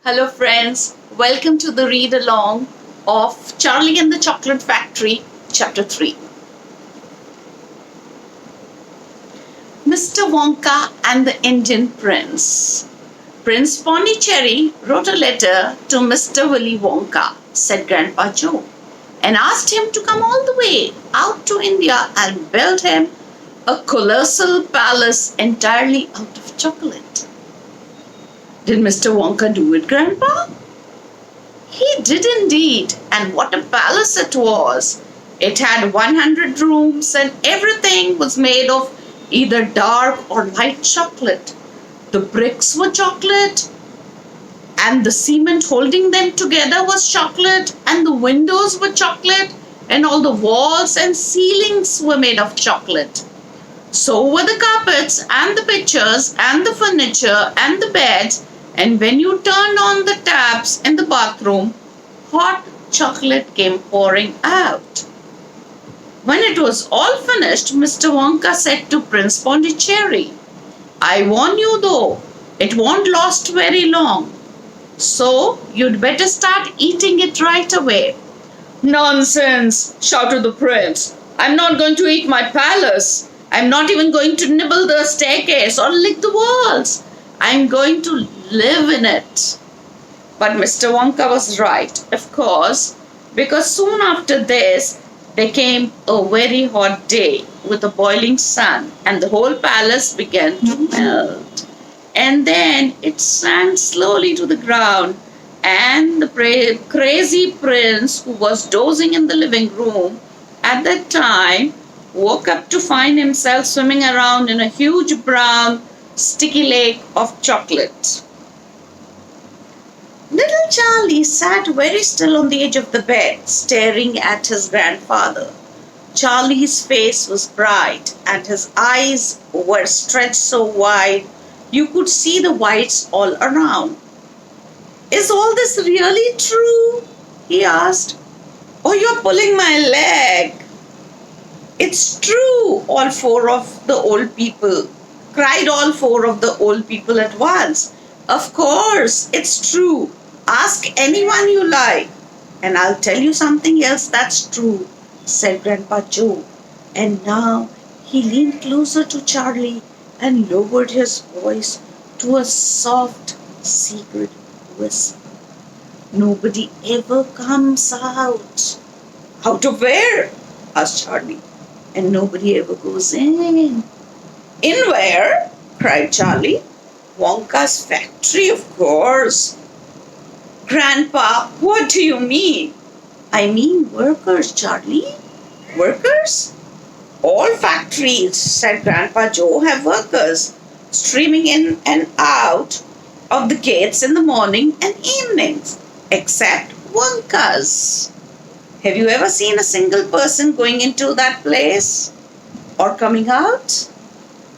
Hello, friends. Welcome to the read along of Charlie and the Chocolate Factory, Chapter 3. Mr. Wonka and the Indian Prince. Prince Pondicherry wrote a letter to Mr. Willy Wonka, said Grandpa Joe, and asked him to come all the way out to India and build him a colossal palace entirely out of chocolate. Did Mr. Wonka do it, Grandpa? He did indeed, and what a palace it was! It had 100 rooms, and everything was made of either dark or light chocolate. The bricks were chocolate, and the cement holding them together was chocolate, and the windows were chocolate, and all the walls and ceilings were made of chocolate. So were the carpets, and the pictures, and the furniture, and the beds, and when you turned on the taps in the bathroom, hot chocolate came pouring out. When it was all finished, Mr. Wonka said to Prince Pondicherry, I warn you though, it won't last very long. So you'd better start eating it right away. Nonsense, shouted the prince. I'm not going to eat my palace. I'm not even going to nibble the staircase or lick the walls. I'm going to live in it. But Mr. Wonka was right, of course, because soon after this, there came a very hot day with a boiling sun, and the whole palace began to melt. And then it sank slowly to the ground, and the crazy prince, who was dozing in the living room at that time, woke up to find himself swimming around in a huge brown, sticky lake of chocolate. Little Charlie sat very still on the edge of the bed, staring at his grandfather. Charlie's face was bright, and his eyes were stretched so wide you could see the whites all around. Is all this really true? He asked. Oh, you're pulling my leg. It's true, all four of the old people cried all four of the old people at once. Of course, it's true. Ask anyone you like. And I'll tell you something else that's true, said Grandpa Joe. And now he leaned closer to Charlie and lowered his voice to a soft, secret whisper. Nobody ever comes out. Out of where? Asked Charlie. And nobody ever goes in. In where? Cried Charlie. Wonka's factory, of course. Grandpa, what do you mean? I mean workers, Charlie. Workers? All factories, said Grandpa Joe, have workers streaming in and out of the gates in the morning and evenings, except Wonka's. Have you ever seen a single person going into that place or coming out?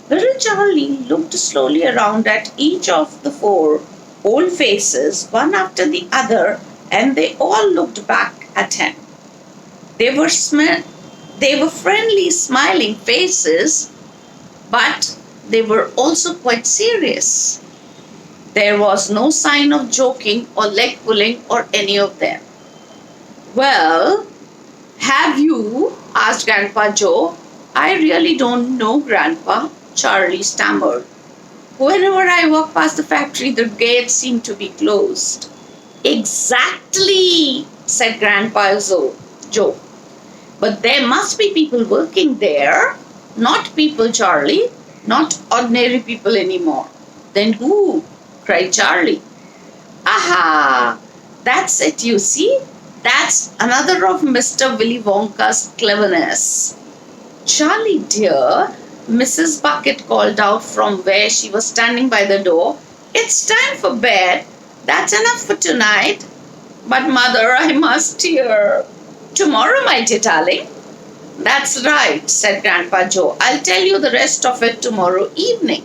Little Charlie looked slowly around at each of the four old faces, one after the other, and they all looked back at him. They were friendly, smiling faces, but they were also quite serious. There was no sign of joking or leg pulling or any of them. Well, have you? Asked Grandpa Joe. I really don't know, Grandpa, Charlie stammered. Whenever I walk past the factory, the gates seem to be closed. Exactly, said Grandpa Joe. But there must be people working there. Not people, Charlie. Not ordinary people anymore. Then who? Cried Charlie. Aha! That's it, you see. That's another of Mr. Willy Wonka's cleverness. Charlie, dear, Mrs. Bucket called out from where she was standing by the door. It's time for bed. That's enough for tonight. But mother, I must hear. Tomorrow, my dear darling. That's right, said Grandpa Joe. I'll tell you the rest of it tomorrow evening.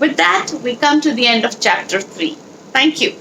With that, we come to the end of chapter 3. Thank you.